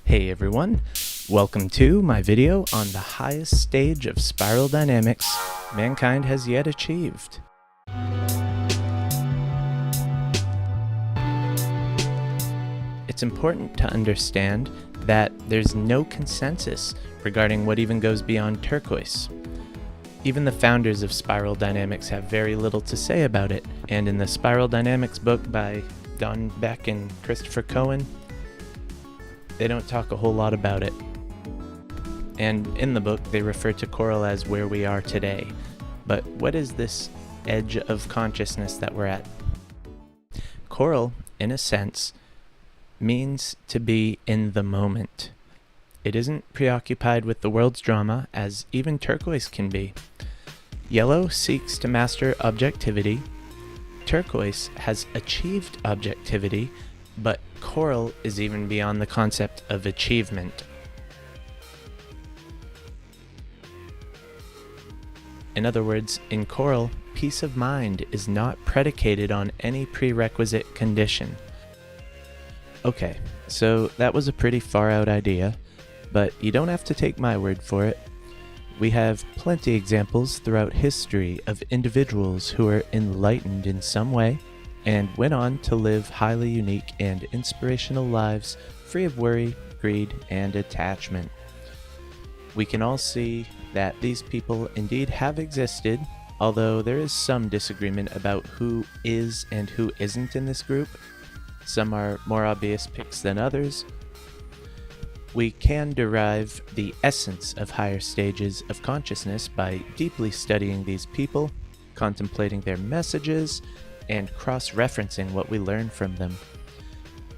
Hey everyone, welcome to my video on the highest stage of spiral dynamics mankind has yet achieved. It's important to understand that there's no consensus regarding what even goes beyond turquoise. Even the founders of spiral dynamics have very little to say about it, and in the Spiral Dynamics book by Don Beck and Christopher Cohen, they don't talk a whole lot about it. And in the book, they refer to coral as where we are today. But what is this edge of consciousness that we're at? Coral, in a sense, means to be in the moment. It isn't preoccupied with the world's drama, as even turquoise can be. Yellow seeks to master objectivity. Turquoise has achieved objectivity, but coral is even beyond the concept of achievement. In other words, in coral, peace of mind is not predicated on any prerequisite condition. Okay, so that was a pretty far out idea, but you don't have to take my word for it. We have plenty examples throughout history of individuals who were enlightened in some way and went on to live highly unique and inspirational lives free of worry, greed, and attachment. We can all see that these people indeed have existed, although there is some disagreement about who is and who isn't in this group. Some are more obvious picks than others. We can derive the essence of higher stages of consciousness by deeply studying these people, contemplating their messages, and cross-referencing what we learn from them.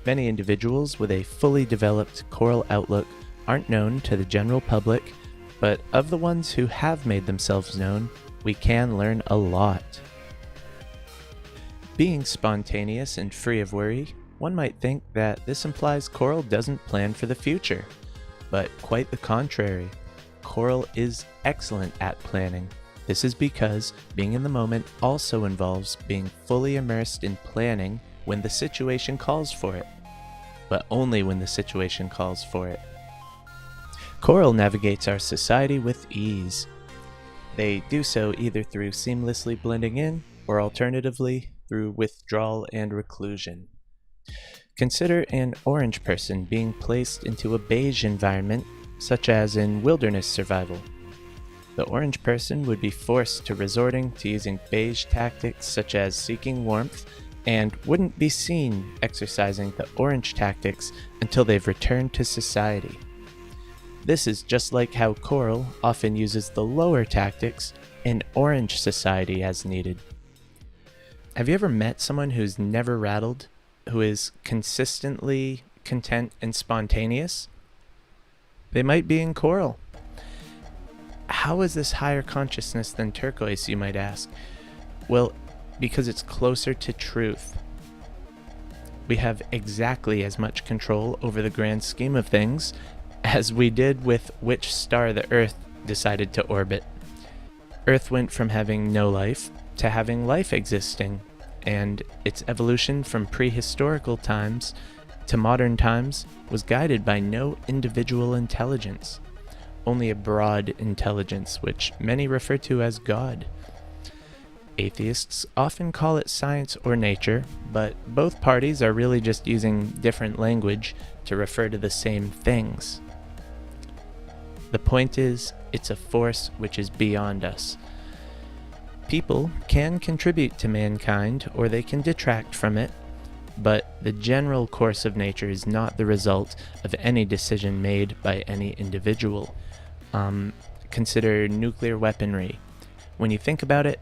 Many individuals with a fully developed coral outlook aren't known to the general public, but of the ones who have made themselves known, we can learn a lot. Being spontaneous and free of worry, one might think that this implies coral doesn't plan for the future, but quite the contrary. Coral is excellent at planning. This is because being in the moment also involves being fully immersed in planning when the situation calls for it, but only when the situation calls for it. Coral navigates our society with ease. They do so either through seamlessly blending in, or alternatively, through withdrawal and reclusion. Consider an orange person being placed into a beige environment, such as in wilderness survival. The orange person would be forced to resorting to using beige tactics such as seeking warmth, and wouldn't be seen exercising the orange tactics until they've returned to society. This is just like how coral often uses the lower tactics in orange society as needed. Have you ever met someone who's never rattled, who is consistently content and spontaneous? They might be in coral. How is this higher consciousness than turquoise, you might ask? Well, because it's closer to truth. We have exactly as much control over the grand scheme of things as we did with which star the Earth decided to orbit. Earth went from having no life to having life existing, and its evolution from prehistorical times to modern times was guided by no individual intelligence, only a broad intelligence, which many refer to as God. Atheists often call it science or nature, but both parties are really just using different language to refer to the same things. The point is, it's a force which is beyond us. People can contribute to mankind, or they can detract from it, but the general course of nature is not the result of any decision made by any individual. Consider nuclear weaponry. When you think about it,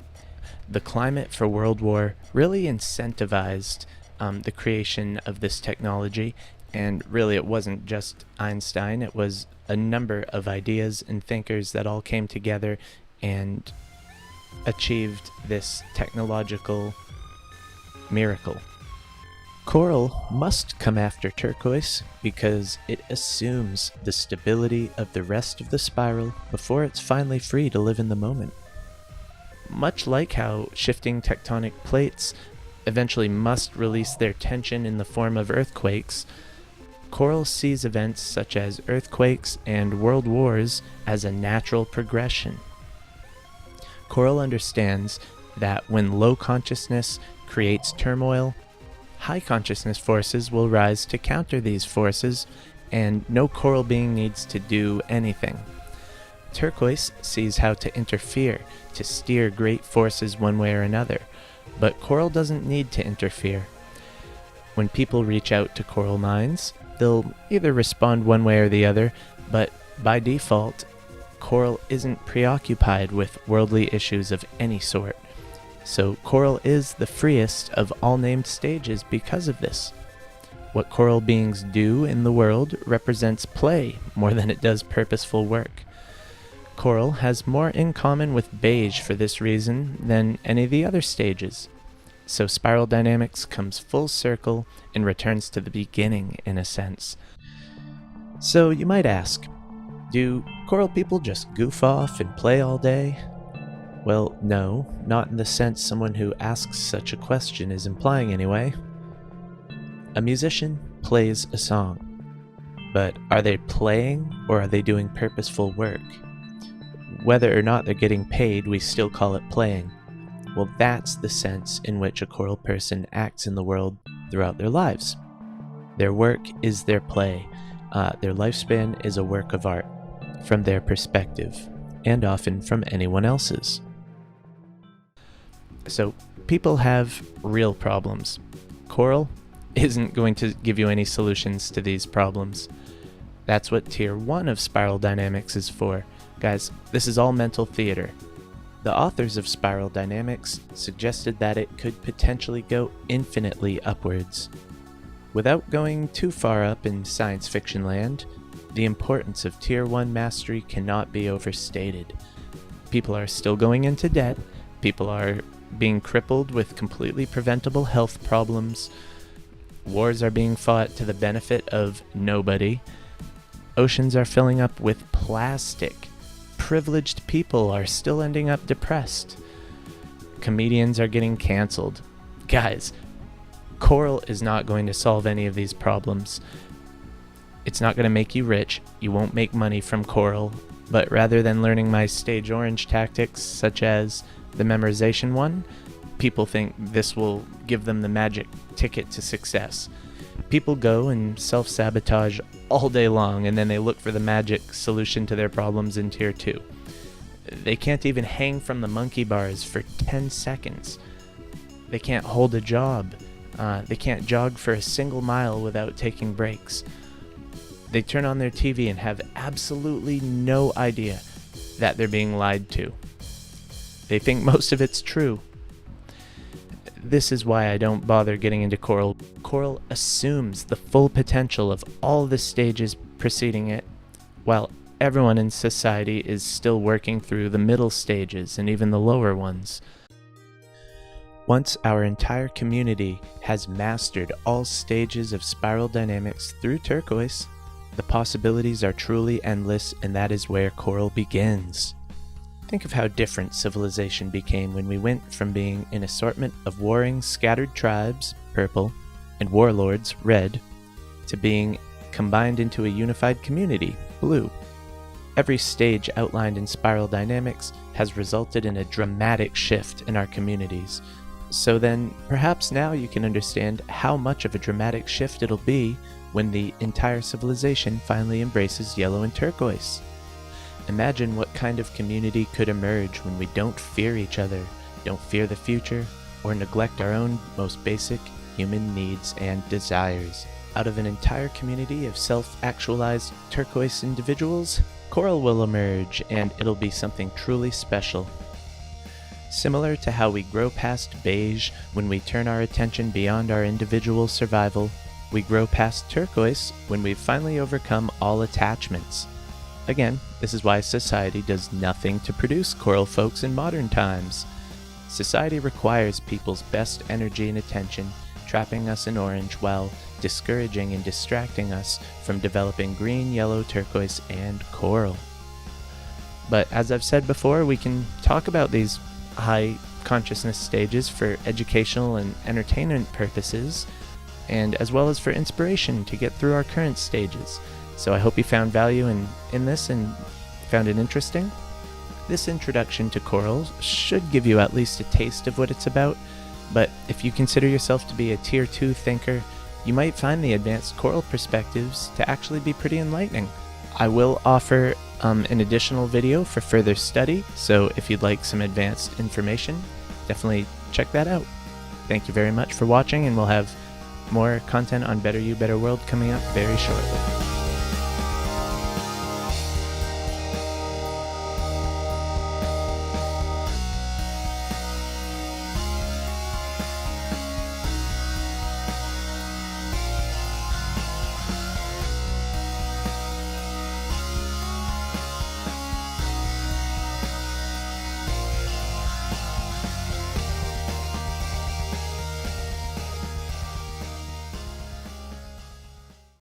the climate for World War really incentivized the creation of this technology, and really it wasn't just Einstein, it was a number of ideas and thinkers that all came together and achieved this technological miracle. Coral must come after turquoise because it assumes the stability of the rest of the spiral before it's finally free to live in the moment. Much like how shifting tectonic plates eventually must release their tension in the form of earthquakes, Coral sees events such as earthquakes and world wars as a natural progression. Coral understands that when low consciousness creates turmoil, high consciousness forces will rise to counter these forces, and no coral being needs to do anything. Turquoise sees how to interfere to steer great forces one way or another, but coral doesn't need to interfere. When people reach out to coral minds, they'll either respond one way or the other, but by default, coral isn't preoccupied with worldly issues of any sort. So coral is the freest of all named stages because of this. What coral beings do in the world represents play more than it does purposeful work. Coral has more in common with beige for this reason than any of the other stages. So spiral dynamics comes full circle and returns to the beginning in a sense. So you might ask, do coral people just goof off and play all day? Well, no, not in the sense someone who asks such a question is implying anyway. A musician plays a song, but are they playing or are they doing purposeful work? Whether or not they're getting paid, we still call it playing. Well, that's the sense in which a coral person acts in the world throughout their lives. Their work is their play. Their lifespan is a work of art from their perspective, and often from anyone else's. So people have real problems. Coral isn't going to give you any solutions to these problems. That's what Tier 1 of spiral dynamics is for. Guys, this is all mental theater. The authors of spiral dynamics suggested that it could potentially go infinitely upwards. Without going too far up in science fiction land, the importance of Tier 1 mastery cannot be overstated. People are still going into debt, people are being crippled with completely preventable health problems, wars are being fought to the benefit of nobody, oceans are filling up with plastic, privileged people are still ending up depressed, comedians are getting canceled. Guys, coral is not going to solve any of these problems. It's not going to make you rich, you won't make money from coral, but rather than learning my stage orange tactics such as the memorization one, people think this will give them the magic ticket to success. People go and self-sabotage all day long, and then they look for the magic solution to their problems in Tier 2. They can't even hang from the monkey bars for 10 seconds. They can't hold a job. They can't jog for a single mile without taking breaks. They turn on their TV and have absolutely no idea that they're being lied to. They think most of it's true. This is why I don't bother getting into coral. Coral assumes the full potential of all the stages preceding it, while everyone in society is still working through the middle stages and even the lower ones. Once our entire community has mastered all stages of spiral dynamics through turquoise, the possibilities are truly endless, and that is where coral begins. Think of how different civilization became when we went from being an assortment of warring, scattered tribes, purple, and warlords, red, to being combined into a unified community, blue. Every stage outlined in spiral dynamics has resulted in a dramatic shift in our communities. So then, perhaps now you can understand how much of a dramatic shift it'll be when the entire civilization finally embraces yellow and turquoise. Imagine what kind of community could emerge when we don't fear each other, don't fear the future, or neglect our own most basic human needs and desires. Out of an entire community of self-actualized turquoise individuals, coral will emerge, and it'll be something truly special. Similar to how we grow past beige when we turn our attention beyond our individual survival, we grow past turquoise when we've finally overcome all attachments. Again, this is why society does nothing to produce coral folks in modern times. Society requires people's best energy and attention, trapping us in orange while discouraging and distracting us from developing green, yellow, turquoise, and coral. But as I've said before, we can talk about these high consciousness stages for educational and entertainment purposes, and as well as for inspiration to get through our current stages. So I hope you found value in this and found it interesting. This introduction to corals should give you at least a taste of what it's about, but if you consider yourself to be a Tier 2 thinker, you might find the advanced coral perspectives to actually be pretty enlightening. I will offer an additional video for further study, so if you'd like some advanced information, definitely check that out. Thank you very much for watching, and we'll have more content on Better You, Better World coming up very shortly.